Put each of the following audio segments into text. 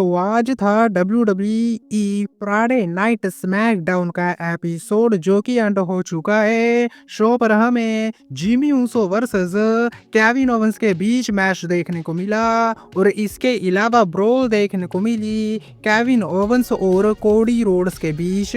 तो आज था WWE फ्राइडे नाइट स्मैकडाउन का एपिसोड जो कि एंड हो चुका है। शो पर हमें Jimmy Uso versus Kevin Owens के बीच मैच देखने को मिला और इसके अलावा ब्रोल देखने को मिली केविन ओवेंस और कोडी रोड्स के बीच,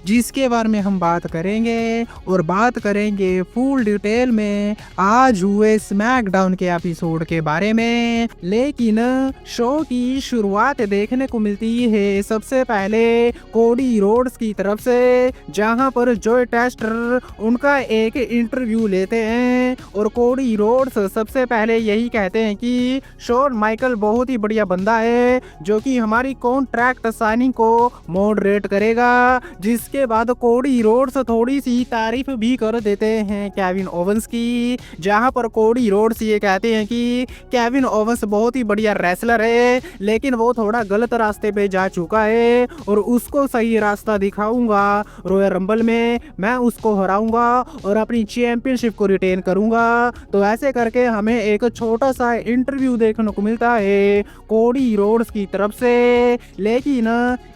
जिसके बारे में हम बात करेंगे और बात करेंगे फुल डिटेल में आज हुए स्मैकडाउन के एपिसोड के बारे में। लेकिन शो की शुरुआत देखने को मिलती है सबसे पहले कोडी रोड्स की तरफ से, जहां पर जोय टेस्टर उनका एक इंटरव्यू लेते हैं और कोडी रोड्स सबसे पहले यही कहते हैं कि शॉन माइकल बहुत ही बढ़िया बंदा है जो कि हमारी कॉन्ट्रैक्ट साइनिंग को मॉडरेट करेगा। जिसके बाद कोडी रोड्स थोड़ी सी तारीफ भी कर देते हैं केविन ओवेंस की, जहां पर कोडी रोड्स ये कहते हैं कि केविन ओवेंस बहुत ही बढ़िया रेसलर है लेकिन वो थोड़ा गलत रास्ते पे जा चुका है और उसको सही रास्ता दिखाऊंगा। रॉयल रंबल में मैं उसको हराऊंगा और अपनी चैंपियनशिप को रिटेन करूंगा। तो ऐसे करके हमें एक छोटा सा इंटरव्यू देखने को मिलता है कोडी रोड्स की तरफ से। लेकिन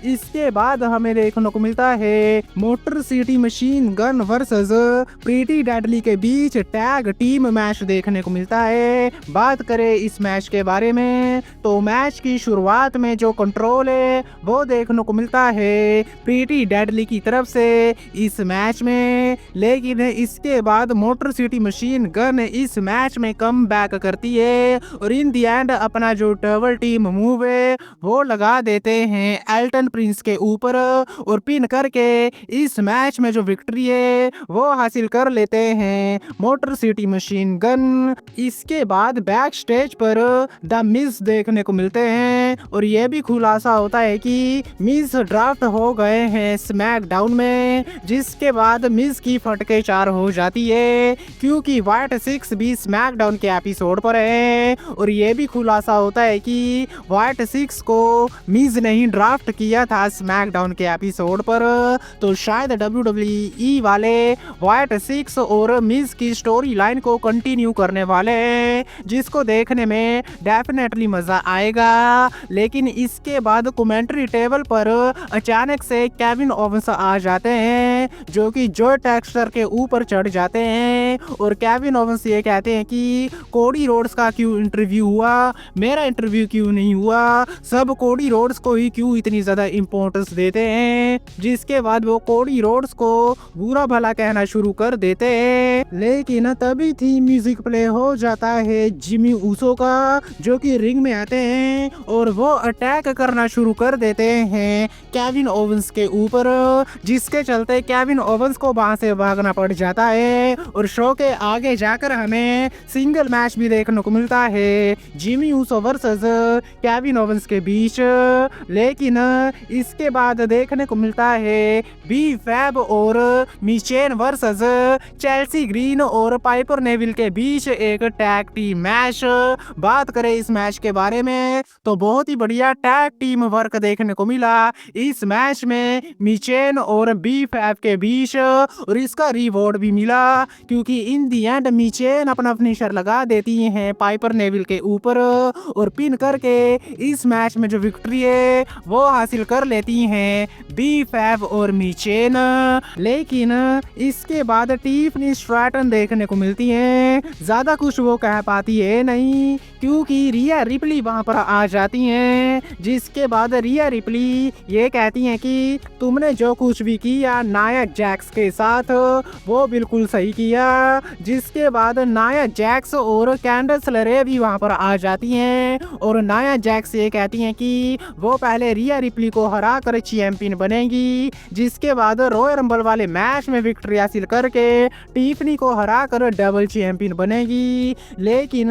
इसके बाद हमें देखने को मिलता है motor City machine gun versus pretty deadly के बीच टैग टीम मैच देखने को मिलता है। बात करें इस मैच के बारे में तो मैच की शुरुआत में जो कंट्रोल है वो देखने को मिलता है प्रीटी डेडली की तरफ से इस मैच में। लेकिन इसके बाद मोटर सिटी मशीन गन इस मैच में कम बैक करती है और इन दी एंड अपना जो डबल टीम मूव है वो लगा देते हैं एल्टन प्रिंस के ऊपर और पिन करके इस मैच में जो विक्ट्री है वो हासिल कर लेते हैं मोटर सिटी मशीन गन। इसके बाद बैक स्टेज पर द मिज देखने को मिलते हैं और ये भी खुलासा होता है कि मिज ड्राफ्ट हो गए हैं स्मैकडाउन में। जिसके बाद मिज की फटके चार हो जाती है क्योंकि व्हाइट सिक्स भी स्मैकडाउन के एपिसोड पर है और ये भी खुलासा होता है कि व्हाइट सिक्स को मिज ने ही ड्राफ्ट किया था स्मैकडाउन के एपिसोड पर। तो शायद WWE वाले व्हाइट सिक्स और मिज की स्टोरी लाइन को कंटिन्यू करने वाले हैं जिसको देखने में डेफिनेटली मजा आएगा। लेकिन इसके बाद कमेंट्री टेबल पर अचानक से केविन ओवेंस आ जाते हैं जो कि जोय टेक्सटर के ऊपर चढ़ जाते हैं और केविन ओवेंस ये कहते हैं कि कोडी रोड्स का क्यों इंटरव्यू हुआ, मेरा इंटरव्यू क्यों नहीं हुआ, सब कोडी रोड्स को ही क्यों इतनी ज्यादा इंपॉर्टेंस देते हैं। जिसके बाद वो कोडी रोड्स को बुरा भला कहना शुरू कर देते हैं। लेकिन तभी थी म्यूजिक प्ले हो जाता है जिमी ऊसो का जो कि रिंग में आते हैं और वो अटैक करना शुरू कर देते हैं केविन ओवेंस के ऊपर, जिसके चलते केविन ओवेंस को वहां से भागना पड़ जाता है और शो के आगे जाकर हमें सिंगल मैच भी देखने को मिलता है Jimmy Uso versus Kevin Owens के बीच। लेकिन इसके बाद देखने को मिलता है बी फैब और मिचेन वर्सेस चेल्सी ग्रीन और पाइपर नेविल के बीच एक टैग टीम मैच। बात करें इस मैच के बारे में तो बहुत ही बढ़िया टैग टीम वर्क देखने को मिला इस मैच में मिचेन और बी फैब के बीच और इसका रिवॉर्ड भी मिला क्योंकि इन दी एंड मिचेन अपना फिनिशर लगा देती हैं पाइपर नेविल के ऊपर और पिन करके इस मैच में जो विक्ट्री है वो हासिल कर लेती हैं बी फैब और मिचेन। लेकिन इसके बाद टिफनी स्ट्रैटन देखने को मिलती है, ज्यादा कुछ वो कह पाती है नहीं क्योंकि रिया रिपली वहां पर आ जाती हैं। जिसके बाद रिया रिपली ये कहती हैं कि तुमने जो कुछ भी किया नाया जैक्स के साथ वो बिल्कुल सही किया। जिसके बाद नाया जैक्स और कैंडस लरे भी वहां पर आ जाती हैं और नाया जैक्स ये कहती हैं कि वो पहले रिया रिपली को हरा कर चैंपियन बनेगी। जिसके बाद रॉयल रंबल वाले मैच में विक्ट्री हासिल करके टिफनी को हरा कर डबल चैंपियन बनेगी। लेकिन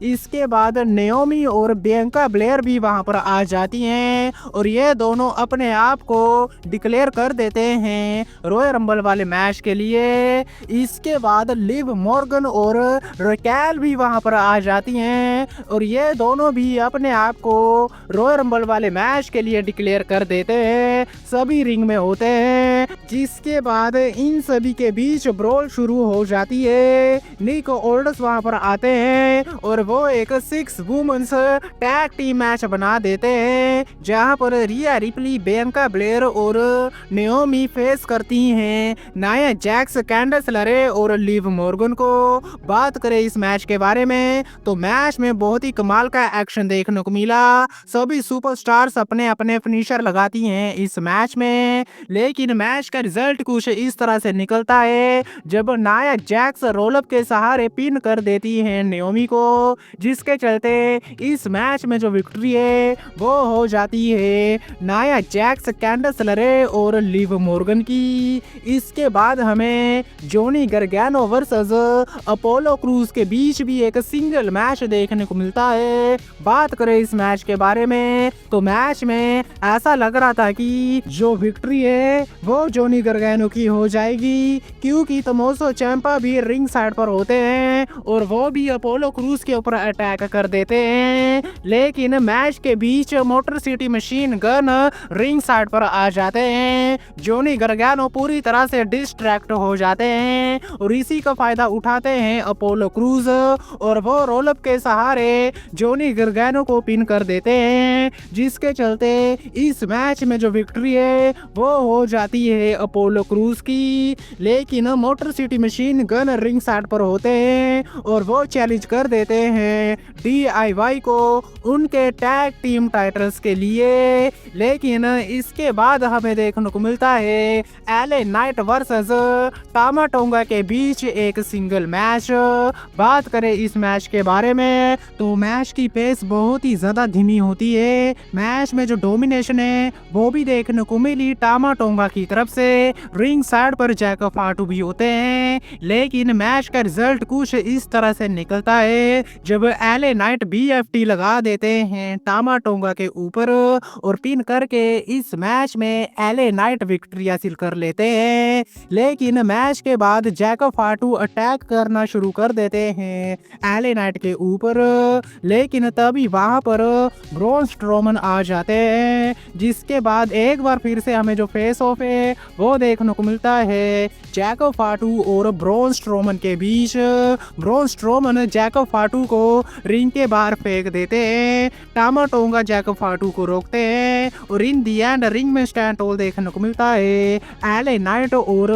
इसके बाद नेओमी और बियांका ब्लेयर भी वहां पर आ जाती हैं और ये दोनों अपने आप को डिक्लेयर कर देते हैं रॉयल रंबल वाले मैच के लिए। इसके बाद लिव मॉर्गन और रैकेल भी वहां पर आ जाती हैं और ये दोनों भी अपने आप को रॉयल रंबल वाले मैच के लिए डिक्लेयर कर देते हैं, सभी रिंग में होते हैं। जिसके बाद इन सभी के बीच ब्रोल शुरू हो जाती है। निक ओल्ड्स वहां पर आते हैं और वो एक 6 वुमेन्स टैग टीम मैच बना देते हैं, जहां पर रिया रिप्ली, बियांका ब्लेयर और नेओमी फेस करती हैं नाया जैक्स, कैंडस लरे और लिव मॉर्गन को। बात करें इस मैच के बारे में तो मैच में बहुत ही कमाल का एक्शन देखने को मिला। सभी सुपरस्टार्स अपने अपने फिनिशर लगाती हैं इस मैच में, लेकिन मैच का रिजल्ट कुछ इस तरह से निकलता है जब नाया जैक्स रोलअप के सहारे पिन कर देती है नेओमी को, जिसके चलते इस मैच में जो विक्ट्री है वो हो जाती है नाया जैक्स, कैंडस लरे और लिव मॉर्गन की। इसके बाद हमें जोनी गार्गानो वर्सेस अपोलो क्रूज के बीच भी एक सिंगल मैच देखने को मिलता है। बात करें इस मैच के बारे में तो मैच में ऐसा लग रहा था कि जो विक्ट्री है वो जोनी गार्गानो की हो जाएगी, क्योंकि तमोसो चैंपा भी रिंग साइड पर होते हैं और वो भी अपोलो क्रूज के ऊपर अटैक कर देते हैं, लेकिन मैच के बीच Motor City machine gun ring side पर आ जाते हैं। जोनी गार्गानो पूरी तरह से डिस्ट्रैक्ट हो जाते हैं और इसी का फायदा उठाते हैं अपोलो क्रूज और वो रोलअप के सहारे जोनी गार्गानो को पिन कर देते हैं, जिसके चलते इस मैच में जो विक्ट्री है वो हो जाती है अपोलो क्रूज की। लेकिन motor City machine gun ring side पर होते हैं और वो चैलेंज कर देते हैं DIY को उनके टैग टीम टाइटल्स के लिए। लेकिन इसके बाद हमें देखने को मिलता है LA नाइट वर्सेस टामा टोंगा के बीच एक सिंगल मैच। बात करें इस मैच के बारे में तो मैच की पेस बहुत ही ज्यादा धीमी होती है। मैच में जो डोमिनेशन है वो भी देखने को मिली टामा टोंगा की तरफ से। रिंग साइड पर जैक फाटू भी होते हैं, लेकिन मैच का रिजल्ट कुछ इस तरह से निकलता है जब LA नाइट BFT लगा देते हैं टामा टोंगा के ऊपर और पिन करके इस मैच में LA नाइट विक्ट्री हासिल कर लेते हैं। लेकिन मैच के बाद जैक फाटू अटैक करना शुरू कर देते हैं LA नाइट के ऊपर, लेकिन तभी वहां पर ब्रॉन स्ट्रोमन आ जाते हैं, जिसके बाद एक बार फिर से हमें जो फेस ऑफ है वो देखने को मिलता है जैक फाटू और ब्रॉन स्ट्रोमन के बीच। ब्रॉन स्ट्रोमन जैक फाटू को रिंग के बाहर फेंक देते हैं, टामा टोंगा जैक फाटू को रोकते हैं और इन दी एंड रिंग में स्टैंड होल देखने को मिलता है LA नाइट और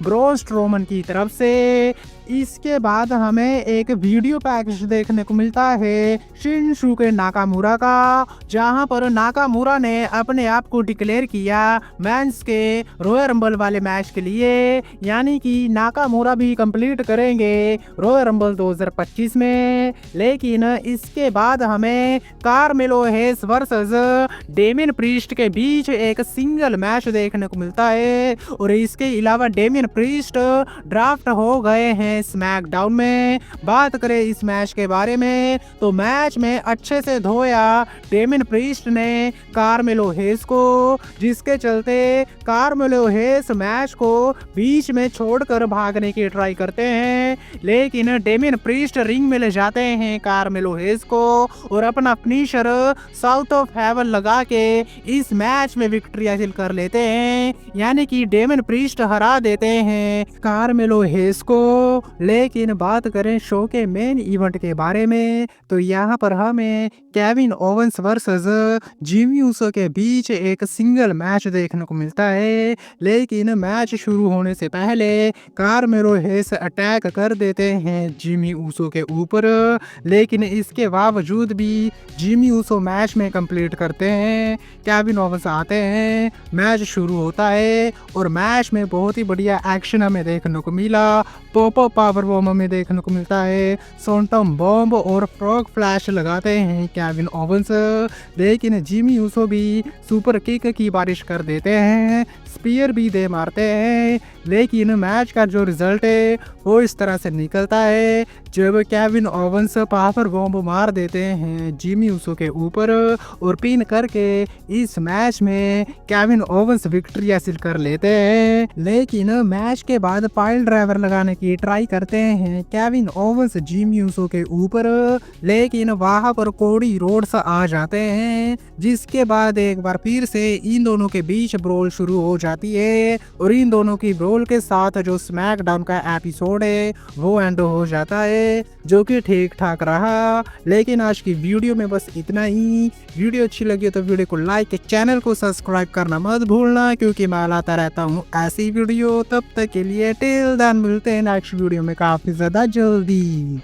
ब्रॉन स्ट्रोमन की तरफ से। इसके बाद हमें एक वीडियो पैकेज देखने को मिलता है शिनसुके नाकामुरा का, जहां पर नाकामुरा ने अपने आप को डिक्लेयर किया मेंस के रॉयल रंबल वाले मैच के लिए, यानी कि नाकामुरा भी कंप्लीट करेंगे रॉयल रंबल 2025 में। लेकिन इसके बाद हमें कार्मेलो हेस वर्सेस डेमियन प्रीस्ट के बीच एक सिंगल मैच देखने को मिलता है और इसके अलावा डेमियन प्रीस्ट ड्राफ्ट हो गए हैं स्मैकडाउन में। बात करें इस मैच के बारे में तो मैच में अच्छे से धोया डेमियन प्रीस्ट ने कार्मेलो हेस को, जिसके चलते कार्मेलो हेस मैच को बीच में छोड़कर भागने की ट्राई करते हैं, लेकिन डेमियन प्रीस्ट रिंग में ले जाते हैं कार्मेलो हेस को और अपना फिनिशर साउथ ऑफ हेवन लगा के इस मैच में विक्ट्री हासिल कर लेते हैं, यानी कि डेमियन प्रीस्ट हरा देते हैं कार्मेलो हेस को। लेकिन बात करें शो के मेन इवेंट के बारे में तो यहाँ पर हमें Kevin Owens versus Jimmy Uso के बीच एक सिंगल मैच देखने को मिलता है। लेकिन मैच शुरू होने से पहले कार्मेलो हेस अटैक कर देते हैं जिमी ऊसो के ऊपर, लेकिन इसके बावजूद भी जिमी ऊसो मैच में कंप्लीट करते हैं। केविन ओवेंस आते हैं, मैच शुरू होता है और मैच में बहुत ही बढ़िया एक्शन हमें देखने को मिला। पोपो पावर बॉम्ब में देखने को मिलता है, सोंटम बॉम्ब और फ्रॉग फ्लैश लगाते हैं केविन ओवेंस, लेकिन जिमी ऊसो भी सुपर किक की बारिश कर देते हैं, स्पीयर भी दे मारते हैं। लेकिन मैच का जो रिजल्ट है वो इस तरह से निकलता है जब केविन ओवेंस पावर बॉम्ब मार देते हैं जिमी ऊसो के ऊपर और पिन करके इस मैच में केविन ओवेंस विक्ट्री हासिल कर लेते हैं। लेकिन मैच के बाद पाइल ड्राइवर लगाने की ट्राई करते हैं केविन ओवेंस जिमी ऊसो के ऊपर, लेकिन वहां पर कोडी रोड्स आ जाते हैं, जिसके बाद एक बार फिर से इन दोनों के बीच ब्रोल शुरू हो जाता जाती है और इन दोनों की रोल के साथ जो स्मैकडाउन का एपिसोड है वो एंड हो जाता है, जो कि ठीक ठाक रहा। लेकिन आज की वीडियो में बस इतना ही। वीडियो अच्छी लगी तो वीडियो को लाइक, चैनल को सब्सक्राइब करना मत भूलना, क्योंकि मैं लाता रहता हूँ ऐसी वीडियो। तब तक के लिए टिल देन मिलते हैं नेक्स्ट वीडियो में काफ़ी ज़्यादा जल्दी।